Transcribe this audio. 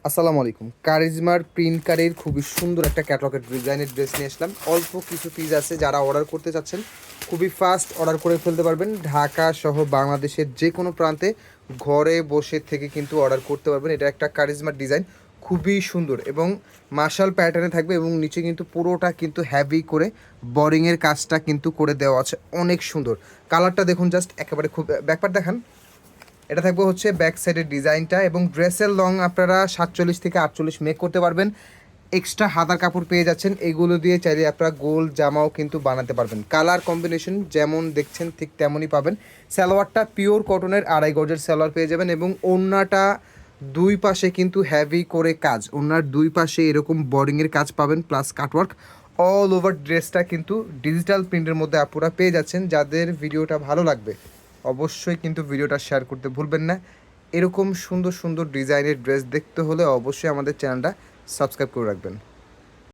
আসসালামু আলাইকুম। কারিজমার প্রিন্ট কারের খুবই সুন্দর একটা ক্যাটালগের ডিজাইনের ড্রেস নিয়ে আসলাম। অল্প কিছু পিস আছে, যারা অর্ডার করতে চাচ্ছেন খুবই ফাস্ট অর্ডার করে ফেলতে পারবেন। ঢাকা সহ বাংলাদেশের যে কোনো প্রান্তে ঘরে বসে থেকে কিন্তু অর্ডার করতে পারবেন। এটা একটা কারিজমার ডিজাইন, খুবই সুন্দর এবং মার্শাল প্যাটার্নে থাকবে এবং নিচে কিন্তু পুরোটা কিন্তু হ্যাভি করে বোরিংয়ের কাজটা কিন্তু করে দেওয়া আছে, অনেক সুন্দর। কালারটা দেখুন, জাস্ট একেবারে খুব ব্যাকপার্ট দেখান। এটা থাকবে হচ্ছে ব্যাক সাইডের ডিজাইনটা এবং ড্রেসের লং আপনারা 47 থেকে 48 মেক করতে পারবেন। এক্সট্রা হাতার কাপড় পেয়ে যাচ্ছেন, এগুলো দিয়ে চাইলে আপনারা গোল জামাও কিন্তু বানাতে পারবেন। কালার কম্বিনেশন যেমন দেখছেন ঠিক তেমনই পাবেন। সালোয়ারটা পিওর কটনের 2.5 গজের সালোয়ার পেয়ে যাবেন এবং ওড়নাটা দুই পাশে কিন্তু হ্যাভি করে কাজ, ওড়নার দুই পাশে এরকম বোরিংয়ের কাজ পাবেন প্লাস কাটওয়ার্ক। অল ওভার ড্রেসটা কিন্তু ডিজিটাল প্রিন্টের মধ্যে আপনারা পেয়ে যাচ্ছেন। যাদের ভিডিওটা ভালো লাগবে অবশ্যই কিন্তু ভিডিওটা শেয়ার করতে ভুলবেন না। এরকম সুন্দর সুন্দর ডিজাইনের ড্রেস দেখতে হলে অবশ্যই আমাদের চ্যানেলটা সাবস্ক্রাইব করে রাখবেন।